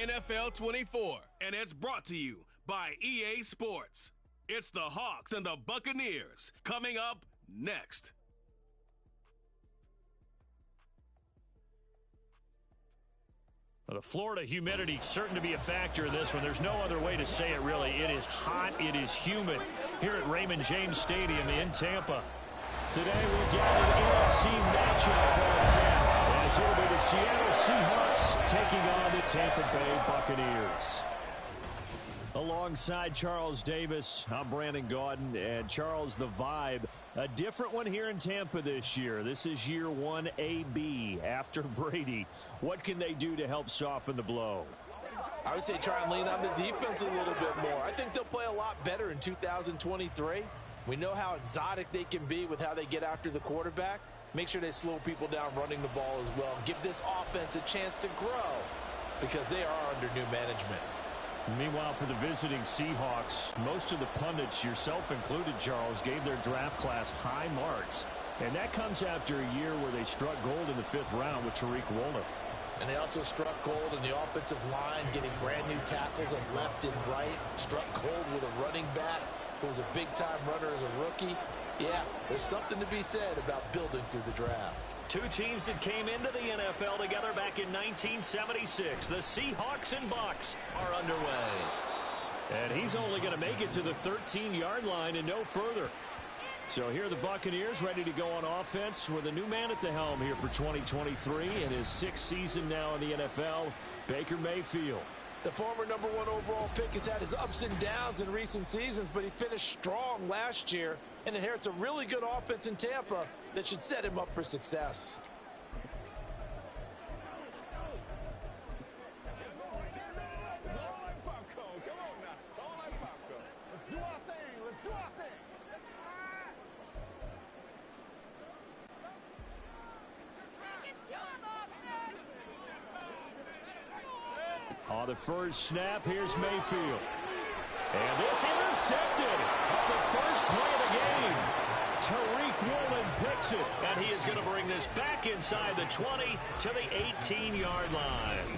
NFL 24, and it's brought to you by EA Sports. It's the Hawks and the Buccaneers coming up next. Well, the Florida humidity certain to be a factor in this one. There's no other way to say it, really. It is hot. It is humid here at Raymond James Stadium in Tampa. Today we've got an NFC matchup on tap, as it'll be the Seattle Seahawks taking on the Tampa Bay Buccaneers. Alongside Charles Davis, I'm Brandon Gaudin, and Charles, the vibe, a different one here in Tampa this year. This is year 1 AB after Brady. What can they do to help soften the blow? I would say try and lean on the defense a little bit more. I think they'll play a lot better in 2023. We know how exotic they can be with how they get after the quarterback. Make sure they slow people down running the ball as well. Give this offense a chance to grow because they are under new management. Meanwhile, for the visiting Seahawks, most of the pundits, yourself included, Charles, gave their draft class high marks. And that comes after a year where they struck gold in the 5th round with Tariq Woolen. And they also struck gold in the offensive line, getting brand new tackles on left and right. Struck gold with a running back who was a big-time runner as a rookie. Yeah, there's something to be said about building through the draft. Two teams that came into the NFL together back in 1976. The Seahawks and Bucs are underway. And he's only going to make it to the 13-yard line and no further. So here are the Buccaneers ready to go on offense with a new man at the helm here for 2023 in his 6th season now in the NFL, Baker Mayfield. The former #1 overall pick has had his ups and downs in recent seasons, but he finished strong last year and inherits a really good offense in Tampa that should set him up for success. On the first snap, here's Mayfield. And this intercepted on the first play of the game. Tariq Woolen picks it. And he is going to bring this back inside the 20 to the 18-yard line.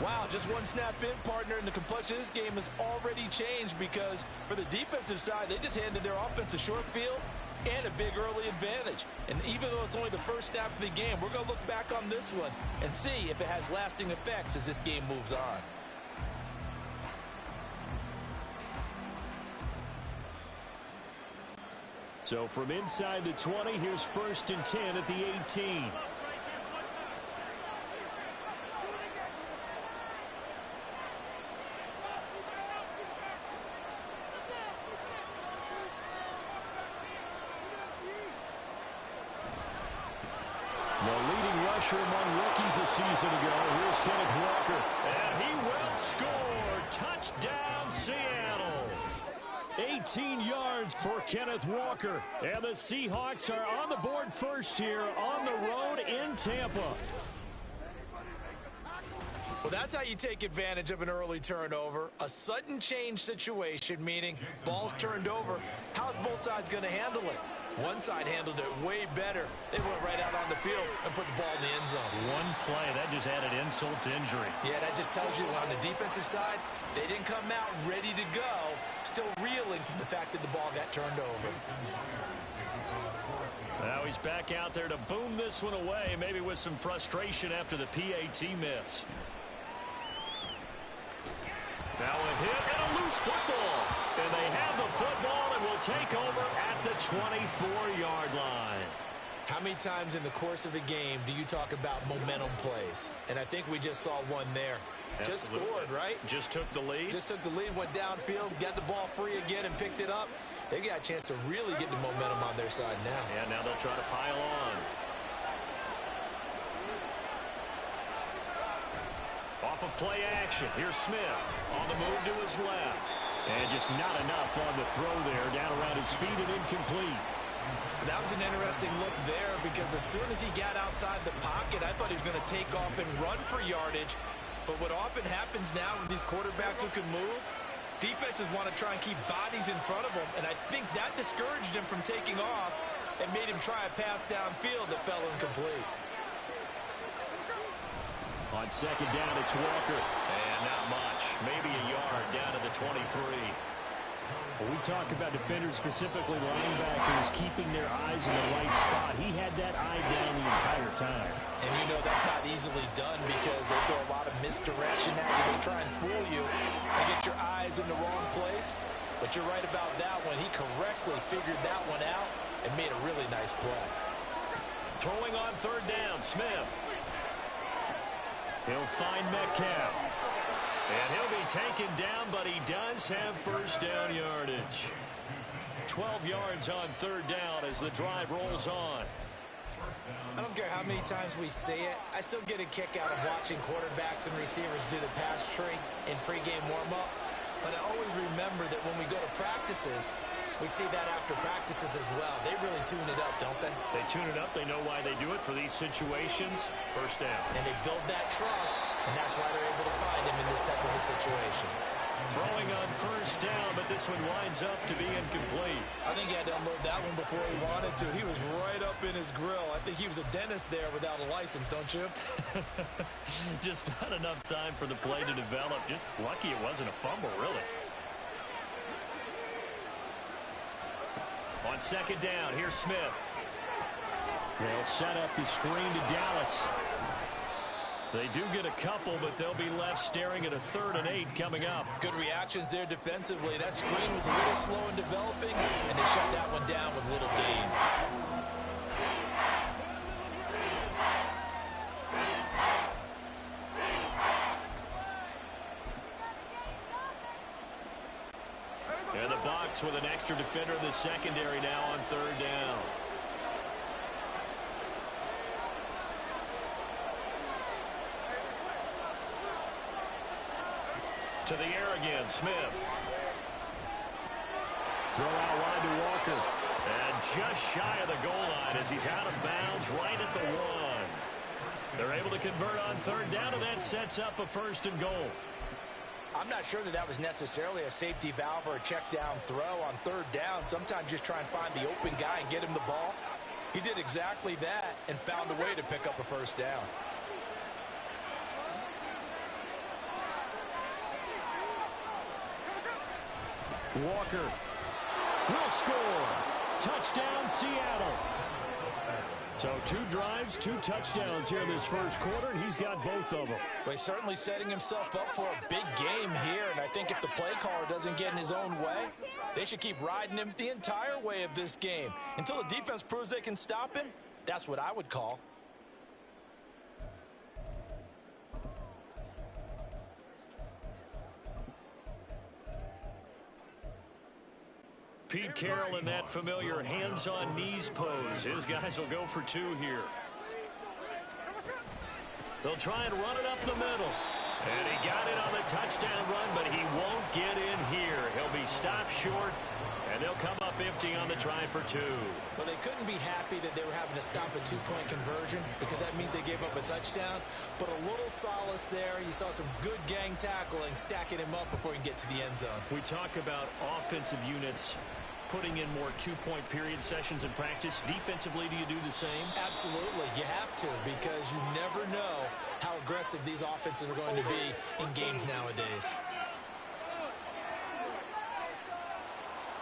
Wow, just one snap in, partner, and the complexion of this game has already changed because for the defensive side, they just handed their offense a short field and a big early advantage. And even though it's only the first snap of the game, we're going to look back on this one and see if it has lasting effects as this game moves on. So from inside the 20, here's 1st and 10 at the 18. The leading rusher among rookies a season ago. Here's Kenneth Walker. And he will score. Touchdown, Seattle. 18 yards for Kenneth Walker. And the Seahawks are on the board first here on the road in Tampa. Well, that's how you take advantage of an early turnover. A sudden change situation, meaning ball's turned over. How's both sides going to handle it? One side handled it way better. They went right out on the field and put the ball in the end zone. One play, that just added insult to injury. Yeah, that just tells you on the defensive side, they didn't come out ready to go, still reeling from the fact that the ball got turned over. Now he's back out there to boom this one away, maybe with some frustration after the PAT miss. Now a hit and a loose football. And they have the football and will take over at the 24-yard line. How many times in the course of a game do you talk about momentum plays? And I think we just saw one there. Absolutely. Just scored, right? Just took the lead. Just took the lead, went downfield, got the ball free again and picked it up. They got a chance to really get the momentum on their side now. And now they'll try to pile on. Off of play action, here's Smith on the move to his left. And just not enough on the throw there, down around his feet and incomplete. That was an interesting look there because as soon as he got outside the pocket, I thought he was going to take off and run for yardage. But what often happens now with these quarterbacks who can move, defenses want to try and keep bodies in front of them, and I think that discouraged him from taking off and made him try a pass downfield that fell incomplete. On second down, it's Walker. And not much. Maybe a yard down to the 23. When we talk about defenders, specifically linebackers, keeping their eyes in the right spot, he had that eye down the entire time. And you know that's not easily done because they throw a lot of misdirection at you. They try and fool you and get your eyes in the wrong place. But you're right about that one. He correctly figured that one out and made a really nice play. Throwing on third down, Smith. He'll find Metcalf. And he'll be taken down, but he does have first down yardage. 12 yards on third down as the drive rolls on. I don't care how many times we say it, I still get a kick out of watching quarterbacks and receivers do the pass tree in pregame warm-up. But I always remember that when we go to practices, we see that after practices as well. They really tune it up, don't they? They tune it up. They know why they do it for these situations. First down. And they build that trust, and that's why they're able to find him in this type of a situation. Throwing on first down, but this one winds up to be incomplete. I think he had to unload that one before he wanted to. He was right up in his grill. I think he was a dentist there without a license, don't you? Just not enough time for the play to develop. Just lucky it wasn't a fumble, really. On second down, here's Smith. They'll set up the screen to Dallas. They do get a couple, but they'll be left staring at a 3rd and 8 coming up. Good reactions there defensively. That screen was a little slow in developing, and they shut that one down with little gain. And the box with an extra defender in the secondary now on third down. To the air again, Smith. Throw out wide to Walker. And just shy of the goal line as he's out of bounds right at the 1. They're able to convert on third down, and that sets up a 1st and goal. I'm not sure that that was necessarily a safety valve or a check down throw on third down. Sometimes just try and find the open guy and get him the ball. He did exactly that and found a way to pick up a 1st down. Walker will score. Touchdown, Seattle. So 2 drives, 2 touchdowns here in this first quarter, and he's got both of them. Well, he's certainly setting himself up for a big game here, and I think if the play caller doesn't get in his own way, they should keep riding him the entire way of this game. Until the defense proves they can stop him, that's what I would call. Pete Carroll in that familiar hands-on-knees pose. His guys will go for 2 here. They'll try and run it up the middle. And he got it on the touchdown run, but he won't get in here. He'll be stopped short, and they'll come up empty on the try for 2. Well, they couldn't be happy that they were having to stop a 2-point conversion because that means they gave up a touchdown. But a little solace there. You saw some good gang tackling, stacking him up before he can get to the end zone. We talk about offensive units putting in more 2-point period sessions in practice. Defensively, do you do the same? Absolutely. You have to, because you never know how aggressive these offenses are going to be in games nowadays.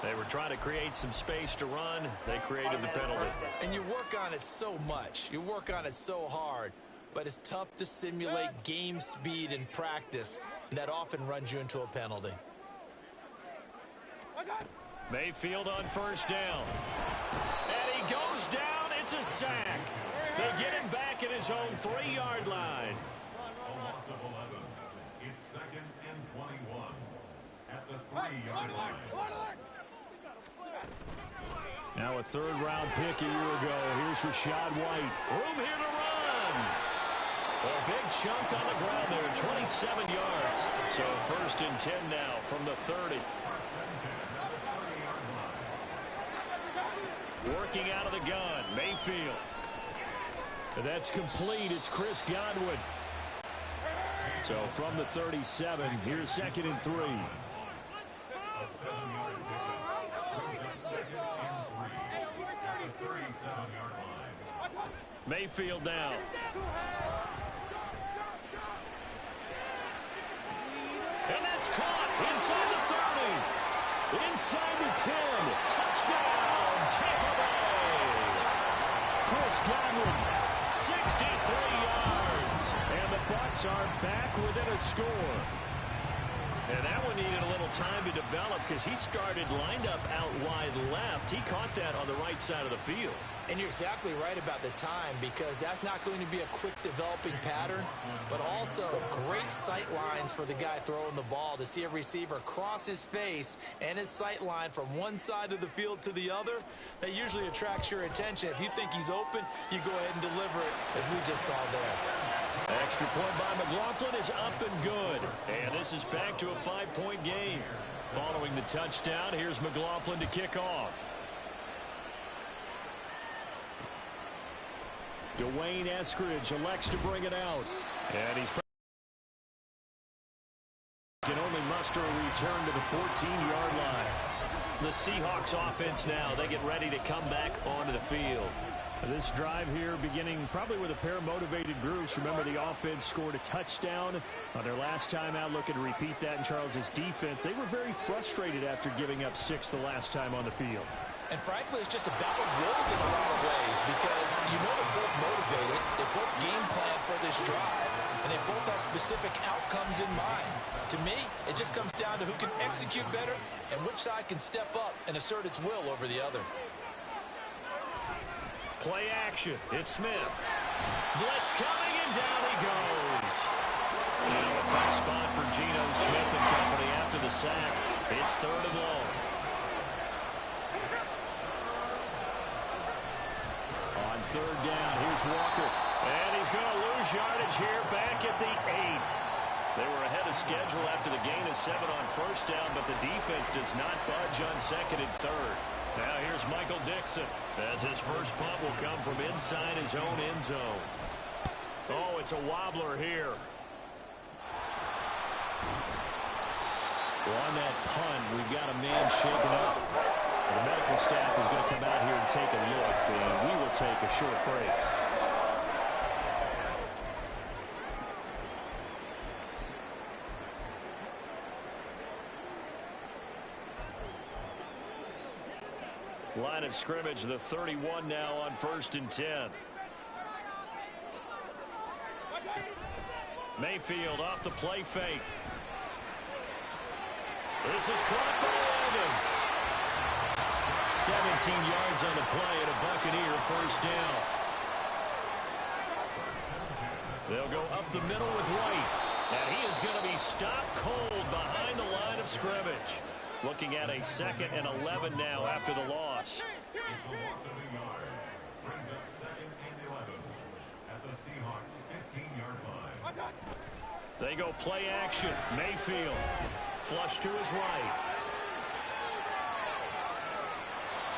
They were trying to create some space to run. They created the penalty. And you work on it so much. You work on it so hard. But it's tough to simulate game speed in practice. And that often runs you into a penalty. Mayfield on first down. And he goes down. It's a sack. They get him back at his own 3-yard line. Loss of 11. It's 2nd and 21 at the 3-yard line. Now a 3rd-round pick a year ago. Here's Rachaad White. Room here to run. A big chunk on the ground there, 27 yards. So 1st and 10 now from the 30. Working out of the gun, Mayfield. And that's complete. It's Chris Godwin. So from the 37, here's 2nd and 3. A 7-yard pickup. 2nd and 3 at the 37-yard line. Mayfield down. inside the 10. Touchdown, Tampa Bay. Chris Godwin, 63 yards. And the Bucs are back within a score. And that one needed a little time to develop because he started lined up out wide left. He caught that on the right side of the field. And you're exactly right about the time, because that's not going to be a quick developing pattern, but also great sight lines for the guy throwing the ball to see a receiver cross his face and his sight line from one side of the field to the other. That usually attracts your attention. If you think he's open, you go ahead and deliver it, as we just saw there. Extra point by McLaughlin is up and good. And this is back to a 5-point game. Following the touchdown, here's McLaughlin to kick off. Dwayne Eskridge elects to bring it out. And he's can only muster a return to the 14-yard line. The Seahawks offense now, they get ready to come back onto the field. This drive here beginning probably with a pair of motivated groups. Remember, the offense scored a touchdown on their last time out, looking to repeat that in Charles's defense. They were very frustrated after giving up 6 the last time on the field. And frankly, it's just a battle of wills in a lot of ways, because you know they're both motivated, they both game plan for this drive, and they both have specific outcomes in mind. To me, it just comes down to who can execute better and which side can step up and assert its will over the other. Play action. It's Smith. Blitz coming, and down he goes. Now a tough spot for Geno Smith and company after the sack. It's 3rd and long. On 3rd down, here's Walker. And he's going to lose yardage here back at the 8. They were ahead of schedule after the gain of 7 on 1st down, but the defense does not budge on 2nd and 3rd. Now here's Michael Dixon, as his first punt will come from inside his own end zone. Oh, it's a wobbler here. Well, on that punt, we've got a man shaken up. The medical staff is going to come out here and take a look, and we will take a short break. Line of scrimmage, the 31 now on 1st and 10. Mayfield off the play fake. This is caught by Evans. 17 yards on the play and a Buccaneer 1st down. They'll go up the middle with White. And he is going to be stopped cold behind the line of scrimmage. Looking at a 2nd and 11 now after the loss. It's a loss of a yard. Brings up 2nd and 11 at the Seahawks 15-yard line. They go play action. Mayfield. Flush to his right.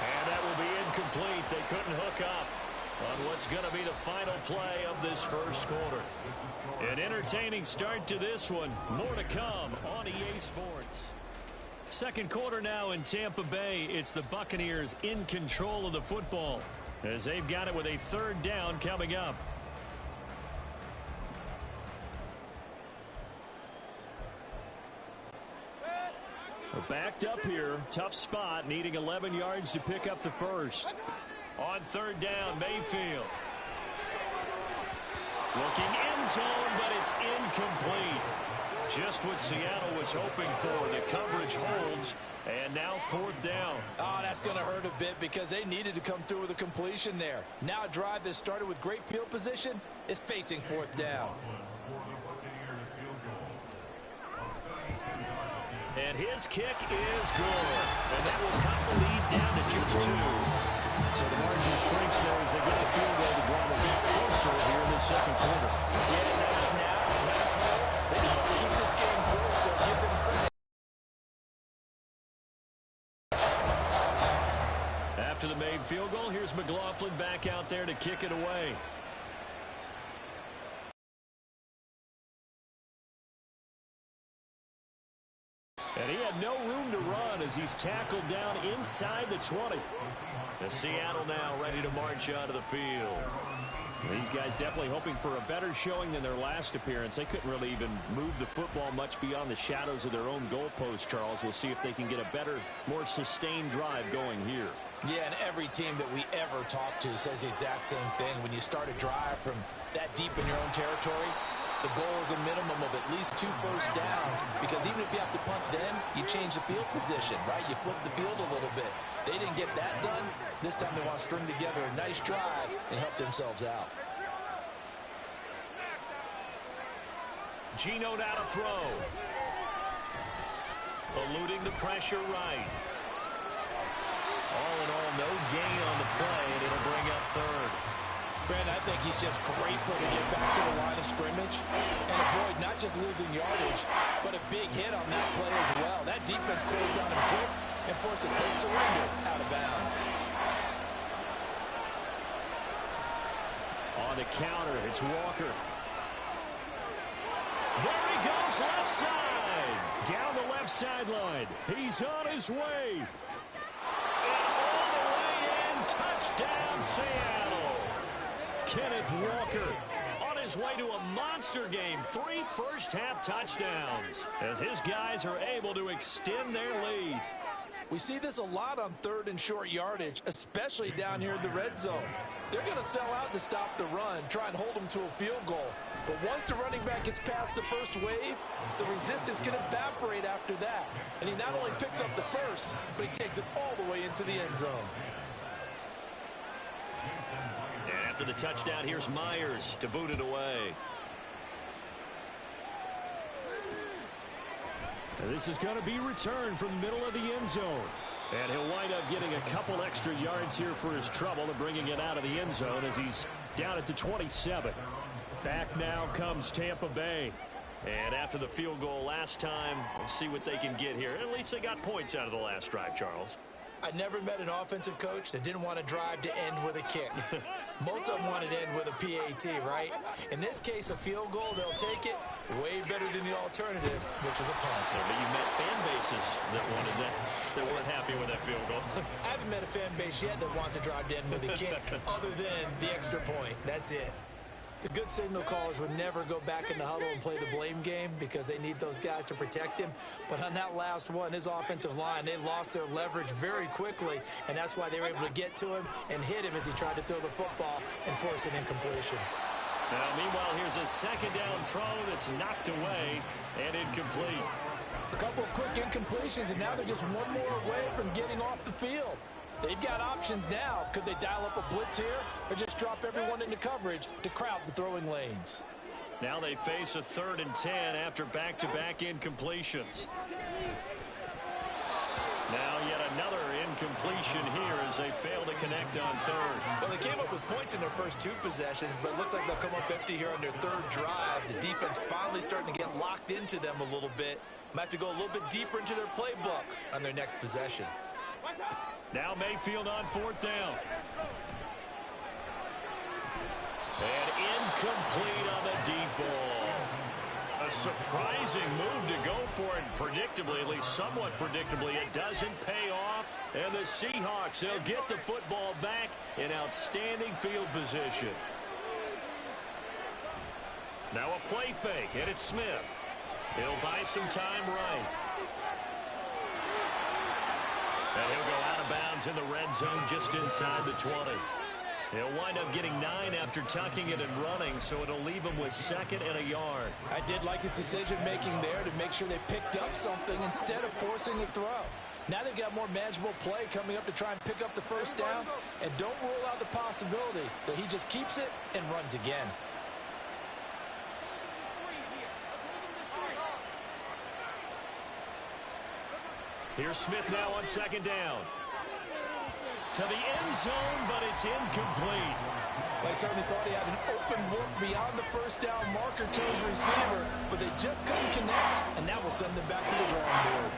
And that will be incomplete. They couldn't hook up on what's going to be the final play of this 1st quarter. An entertaining start to this one. More to come on EA Sports. 2nd quarter now in Tampa Bay. It's the Buccaneers in control of the football as they've got it with a 3rd down coming up. We're backed up here. Tough spot, needing 11 yards to pick up the 1st. On 3rd down, Mayfield. Looking end zone, but it's incomplete. Just what Seattle was hoping for. The coverage holds, and now 4th down. Oh, that's going to hurt a bit because they needed to come through with a completion there. Now a drive that started with great field position is facing 4th down. And his kick is good. And that will cut the lead down to just 2. So the margin shrinks there as they get the field goal to draw the ball closer here in the 2nd quarter. Yeah, nice snap, nice hold. They just want to keep this game close, so give them credit. After the made field goal, here's McLaughlin back out there to kick it away. And he had no room to run as he's tackled down inside the 20. The Seattle now ready to march out of the field. These guys definitely hoping for a better showing than their last appearance. They couldn't really even move the football much beyond the shadows of their own goalpost, Charles. We'll see if they can get a better, more sustained drive going here. Yeah, and every team that we ever talk to says the exact same thing. When you start a drive from that deep in your own territory, the goal is a minimum of at least 2 first downs, because even if you have to punt then, you change the field position, right? You flip the field a little bit. They didn't get that done. This time they want to string together a nice drive and help themselves out. Gino now to throw. Eluding the pressure right. All in all, no gain on the play, and it'll bring up third. Brandon, I think he's just grateful to get back to the line of scrimmage and avoid not just losing yardage, but a big hit on that play as well. That defense closed down him quick and forced a quick surrender out of bounds. On the counter, it's Walker. There he goes, left side. Down the left sideline. He's on his way. And all the way in, touchdown, Seattle. Kenneth Walker on his way to a monster game. 3 first-half touchdowns as his guys are able to extend their lead. We see this a lot on 3rd and short yardage, especially down here in the red zone. They're going to sell out to stop the run, try and hold them to a field goal. But once the running back gets past the first wave, the resistance can evaporate after that. And he not only picks up the first, but he takes it all the way into the end zone. And after the touchdown, here's Myers to boot it away. And this is going to be returned from the middle of the end zone. And he'll wind up getting a couple extra yards here for his trouble and bringing it out of the end zone as he's down at the 27. Back now comes Tampa Bay. And after the field goal last time, we'll see what they can get here. At least they got points out of the last drive, Charles. I never met an offensive coach that didn't want to drive to end with a kick. Most of them wanted to end with a PAT, right? In this case, a field goal, they'll take it way better than the alternative, which is a punt. Yeah, but you met fan bases that wanted that, that weren't happy with that field goal. I haven't met a fan base yet that wants to drive to end with a kick, other than the extra point. That's it. The good signal callers would never go back in the huddle and play the blame game because they need those guys to protect him. But on that last one, his offensive line, they lost their leverage very quickly, and that's why they were able to get to him and hit him as he tried to throw the football and force an incompletion. Now, meanwhile, here's a second down throw that's knocked away and incomplete. A couple of quick incompletions, and now they're just one more away from getting off the field. They've got options now. Could they dial up a blitz here or just drop everyone into coverage to crowd the throwing lanes? Now they face a 3rd and 10 after back-to-back incompletions. Now yet another incompletion here as they fail to connect on 3rd. Well, they came up with points in their first 2 possessions, but it looks like they'll come up empty here on their 3rd drive. The defense finally starting to get locked into them a little bit. Might have to go a little bit deeper into their playbook on their next possession. Now Mayfield on 4th down. And incomplete on the deep ball. A surprising move to go for it predictably, at least somewhat predictably. It doesn't pay off. And the Seahawks, they'll get the football back in outstanding field position. Now a play fake, and it's Smith. He'll buy some time right. And he'll go out of bounds in the red zone just inside the 20. He'll wind up getting 9 after tucking it and running, so it'll leave him with 2nd and a yard. I did like his decision-making there to make sure they picked up something instead of forcing the throw. Now they've got more manageable play coming up to try and pick up the first down, and don't rule out the possibility that he just keeps it and runs again. Here's Smith now on 2nd down. To the end zone, but it's incomplete. They certainly thought he had an open look beyond the first down marker to his receiver, but they just couldn't connect, and that will send them back to the drawing board.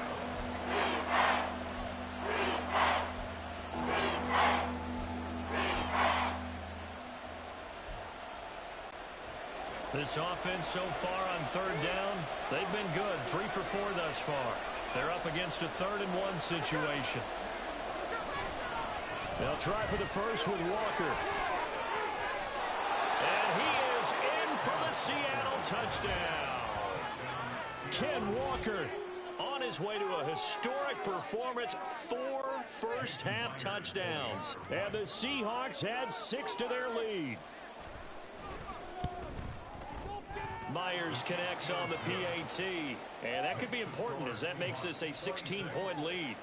This offense so far on 3rd down, they've been good. 3 for 4 thus far. They're up against a 3rd and 1 situation. They'll try for the first with Walker. a Seattle touchdown. Ken Walker on his way to a historic performance, 4 first-half touchdowns. And the Seahawks add 6 to their lead. Myers connects on the PAT, and that could be important as that makes this a 16-point lead.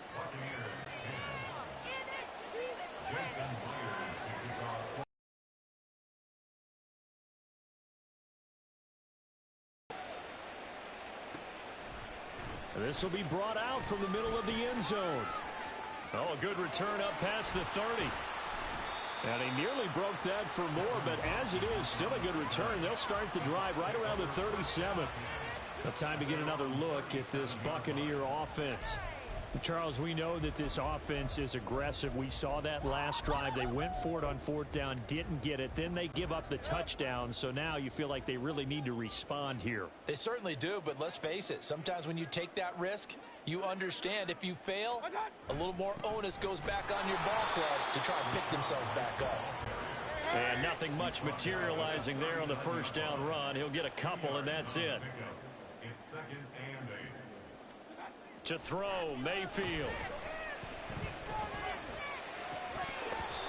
This will be brought out from the middle of the end zone. Oh, a good return up past the 30. And he nearly broke that for more, but as it is, still a good return. They'll start the drive right around the 37. Now time to get another look at this Buccaneer offense. Charles, we know that this offense is aggressive. We saw that last drive. They went for it on 4th down, didn't get it. Then they give up the touchdown. So now you feel like they really need to respond here. They certainly do, but let's face it. Sometimes when you take that risk, you understand if you fail, a little more onus goes back on your ball club to try and pick themselves back up. And nothing much materializing there on the first down run. He'll get a couple, and that's it. It's 2nd and 8. To throw, Mayfield.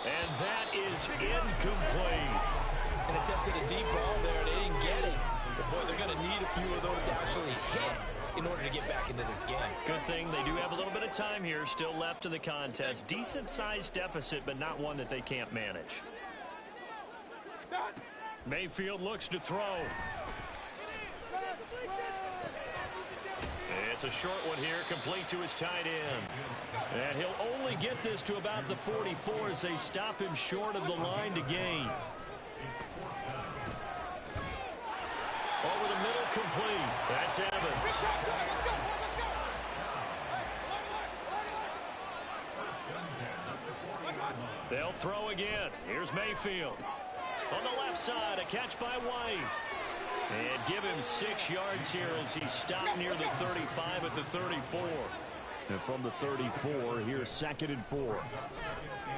And that is incomplete. An attempt at a deep ball there, and they didn't get it. But, boy, they're going to need a few of those to actually hit in order to get back into this game. Good thing they do have a little bit of time here still left in the contest. Decent-sized deficit, but not one that they can't manage. Mayfield looks to throw. It's a short one here, complete to his tight end. And he'll only get this to about the 44 as they stop him short of the line to gain. Over the middle, complete. That's Evans. They'll throw again. Here's Mayfield. On the left side, a catch by White. And give him 6 yards here as he's stopped near the 35 at the 34. And from the 34, here's 2nd and 4.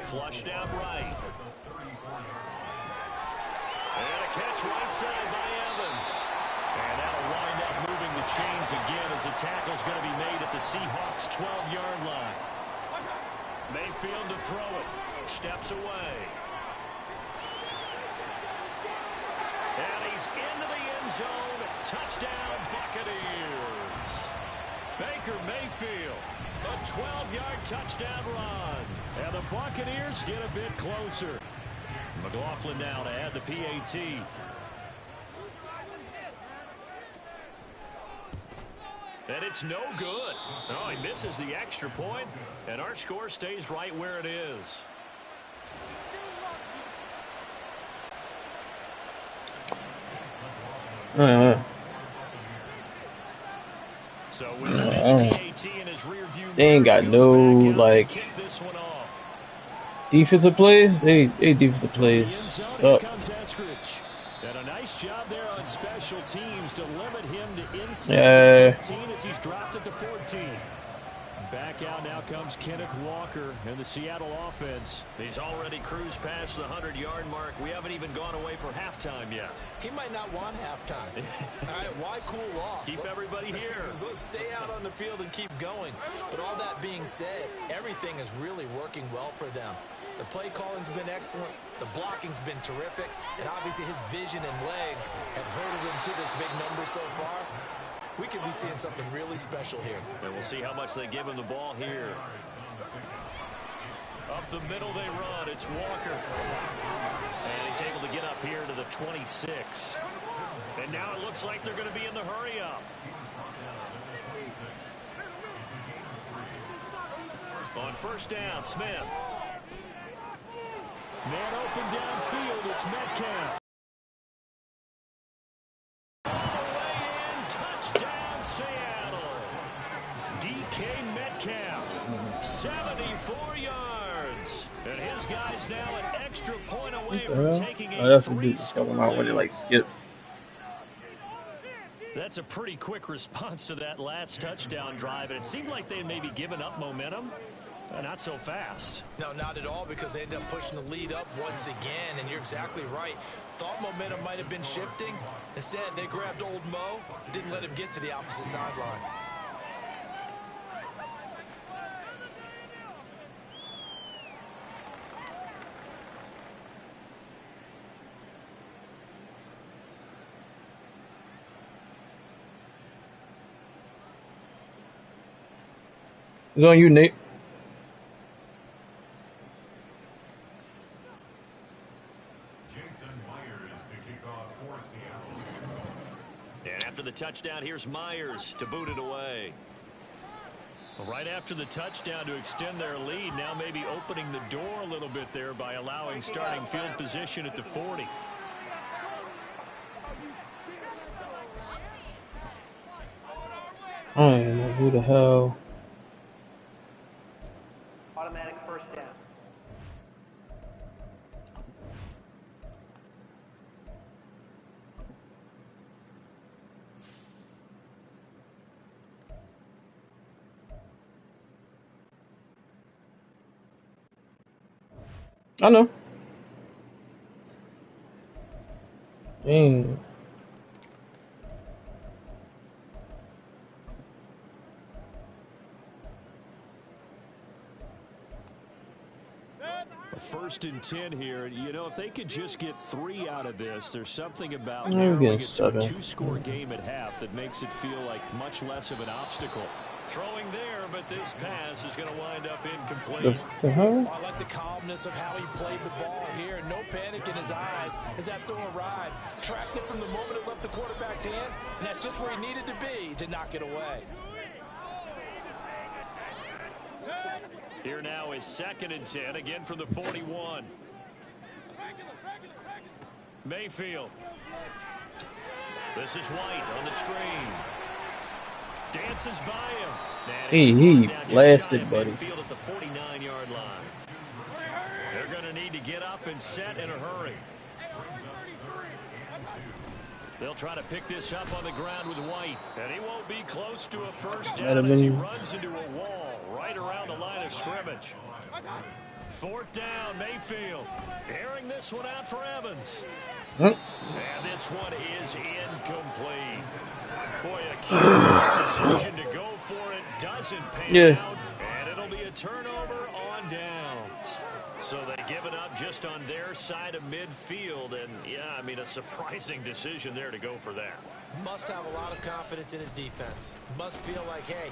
Flushed out right. And a catch right side by Evans. And that'll wind up moving the chains again as the tackle's going to be made at the Seahawks' 12-yard line. Mayfield to throw it. Steps away. And he's into the end zone. Touchdown, Buccaneers. Baker Mayfield, a 12-yard touchdown run. And the Buccaneers get a bit closer. McLaughlin now to add the PAT. And it's no good. Oh, he misses the extra point, and our score stays right where it is. So with the PAT in his rear view, they ain't got no like defensive plays. They defensive plays. Here comes Eskridge. And a nice job there on special teams to limit him to inside 15 as he's dropped at the 14. Back out now comes Kenneth Walker and the Seattle offense. He's already cruised past the 100-yard mark. We haven't even gone away for halftime yet. He might not want halftime. All right, why cool off? Keep everybody here. Let's stay out on the field and keep going. But all that being said, everything is really working well for them. The play calling's been excellent. The blocking's been terrific. And obviously his vision and legs have herded him to this big number so far. We could be seeing something really special here. And we'll see how much they give him the ball here. Up the middle they run. It's Walker. And he's able to get up here to the 26. And now it looks like they're going to be in the hurry-up. On first down, Smith. Man open downfield. It's Metcalf. Touchdown, Seattle. DK Metcalf, 74 yards. And his guy's now an extra point away from taking a three-score. That's a pretty quick response to that last touchdown drive. And it seemed like they had maybe given up momentum. Not so fast. No, not at all, because they ended up pushing the lead up once again, and you're exactly right. Thought momentum might have been shifting. Instead, they grabbed old Mo, didn't let him get to the opposite sideline. It's on you, Nate. And after the touchdown, here's Myers to boot it away. Right after the touchdown to extend their lead, now maybe opening the door a little bit there by allowing starting field position at the 40. I don't know who the hell. Automatic first down. I know. Dang. First and 10 here. You know, if they could just get 3 out of this, there's something about I'm narrowing getting it to a 7. 2-score game at half that makes it feel like much less of an obstacle. Throwing there, but this pass is going to wind up incomplete. I like the calmness of how he played the ball here. No panic in his eyes as that throw arrived. Tracked it from the moment it left the quarterback's hand, and that's just where he needed to be to knock it away. Here now is 2nd and 10, again from the 41. Mayfield. This is White on the screen. Dances by him. He blasted, buddy. Field at the 49-yard line. They're going to need to get up and set in a hurry. They'll try to pick this up on the ground with White. And he won't be close to a first down as he runs into a wall right around the line of scrimmage. 4th down, Mayfield. Airing this one out for Evans. And this one is incomplete. Boy, a curious decision to go for it doesn't pan out. And it'll be a turnover on downs. So they give it up just on their side of midfield. And, yeah, I mean, a surprising decision there to go for that. Must have a lot of confidence in his defense. Must feel like, hey,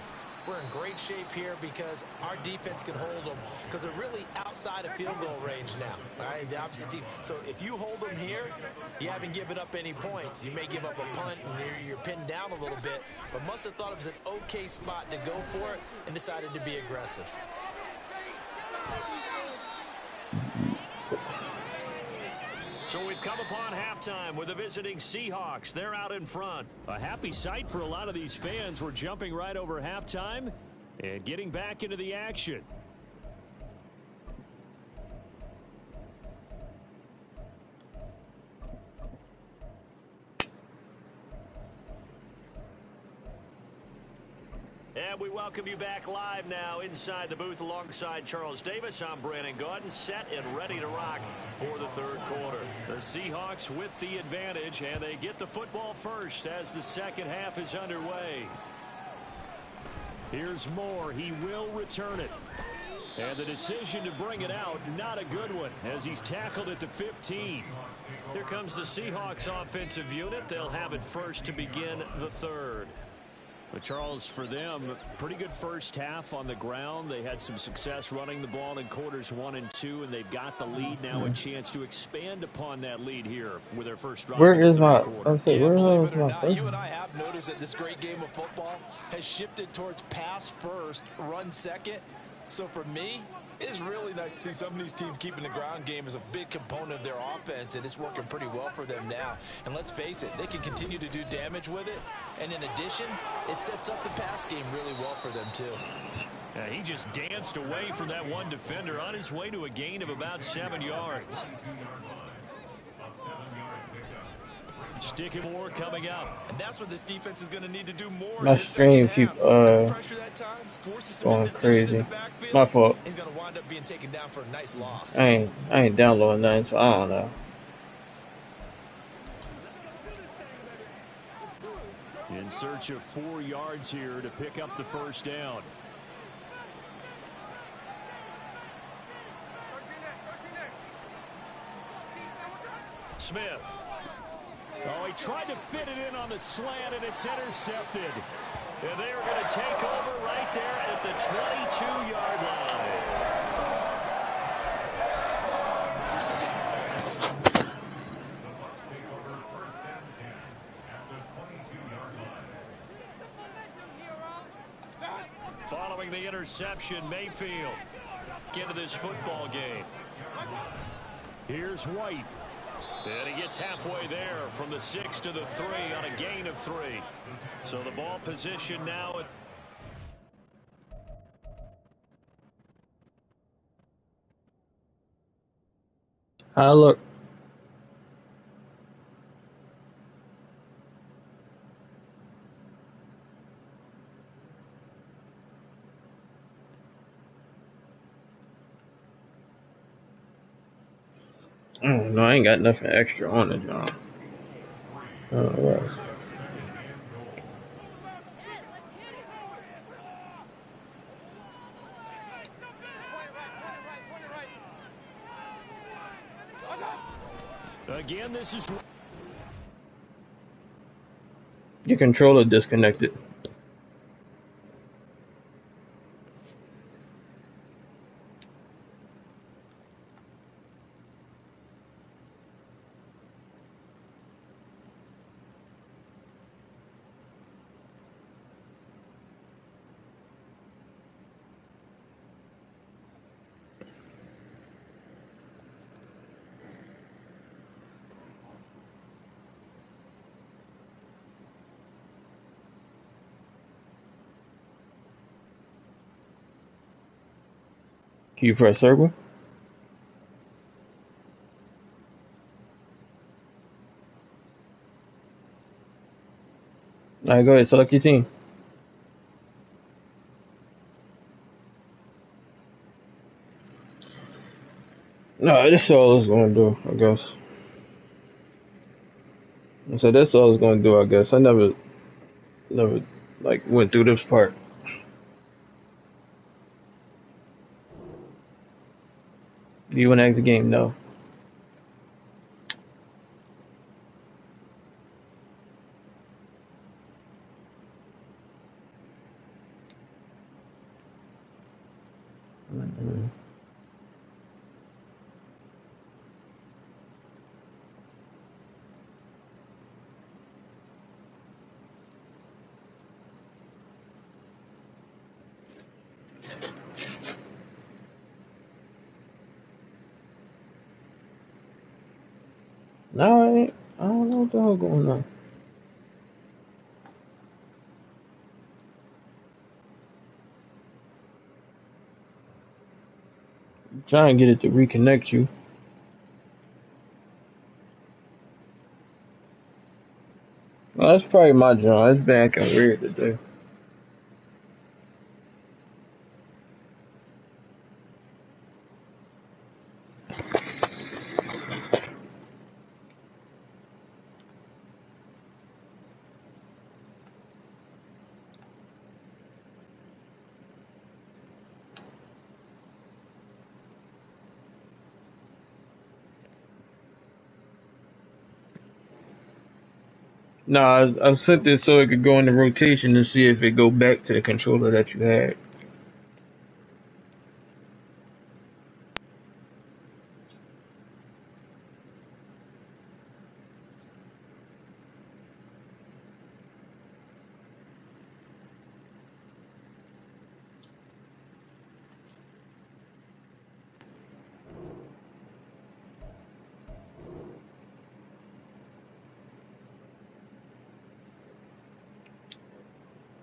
we're in great shape here because our defense can hold them, because they're really outside of field goal range now. All right, the opposite team. So if you hold them here, you haven't given up any points. You may give up a punt and you're pinned down a little bit, but must have thought it was an okay spot to go for it and decided to be aggressive. So we've come upon halftime with the visiting Seahawks. They're out in front. A happy sight for a lot of these fans. We're jumping right over halftime and getting back into the action. And we welcome you back live now inside the booth alongside Charles Davis. I'm Brandon Gaudin, set and ready to rock for the 3rd quarter. The Seahawks with the advantage, and they get the football first as the 2nd half is underway. Here's Moore. He will return it. And the decision to bring it out, not a good one, as he's tackled at the 15. Here comes the Seahawks offensive unit. They'll have it first to begin the 3rd. But Charles, for them, pretty good first half on the ground. They had some success running the ball in quarters 1 and 2, and they've got the lead now. A chance to expand upon that lead here with their first drive. Where is my? Believe Okay, it or my not, first? you and I have noticed that this great game of football has shifted towards pass first, run second. So for me, it's really nice to see some of these teams keeping the ground game as a big component of their offense, and it's working pretty well for them now. And let's face it, they can continue to do damage with it. And in addition, it sets up the pass game really well for them, too. Yeah, he just danced away from that one defender on his way to a gain of about 7 yards. Sticking more coming up. And that's what this defense is going to need to do more My in the second stream keep half. Good pressure that time, forces some going indecision in the crazy. backfield. My fault. He's going to wind up being taken down for a nice loss. I ain't downloading nothing, so I don't know. In search of 4 yards here to pick up the first down. Smith. Oh, he tried to fit it in on the slant, and it's intercepted. And they are going to take over right there at the 22-yard line. The Bucs take over first and 10 at the 22-yard line. Following the interception, Mayfield into this football game. Here's White. And he gets halfway there from the 6 to the 3 on a gain of 3. So the ball position now at Hi, look. I don't know. I ain't got nothing extra on it, John. Right. again, this is Your controller disconnected. Can you press circle? Alright, go ahead. Select your team. No, that's all it's gonna do, I guess. So that's all it's gonna do, I guess. I never like went through this part. Do you wanna exit the game? No. No, I don't know what the hell going on. Try and get it to reconnect you. Well, that's probably my job. It's been acting weird today. No, I sent it so it could go into rotation and see if it go back to the controller that you had.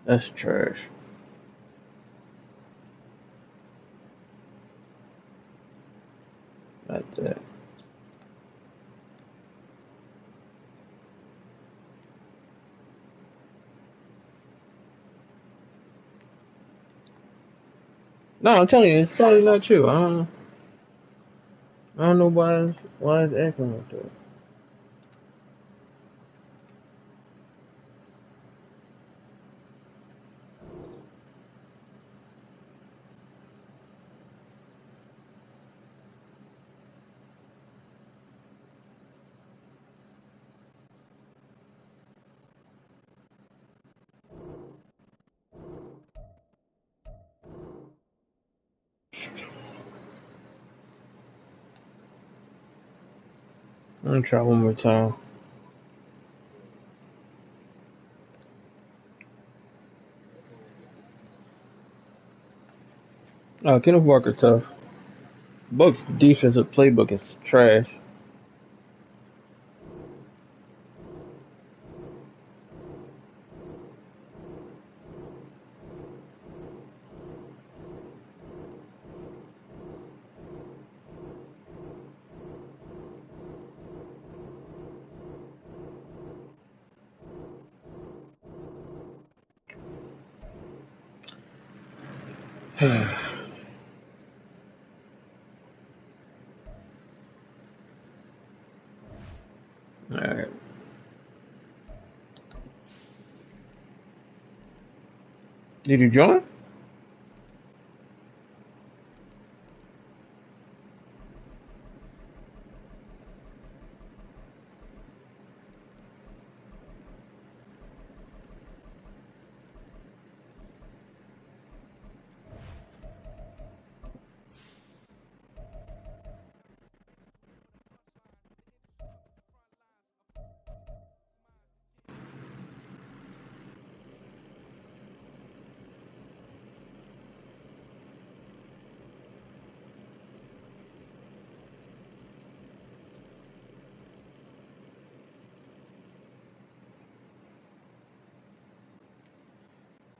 That's trash. Not that. No, I'm telling you, it's probably not true. I don't know why it's acting like that. I'm gonna try one more time. Kenneth Walker tough. Bucks defensive playbook is trash. Alright. Did you join?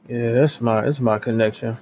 Yeah, that's my connection.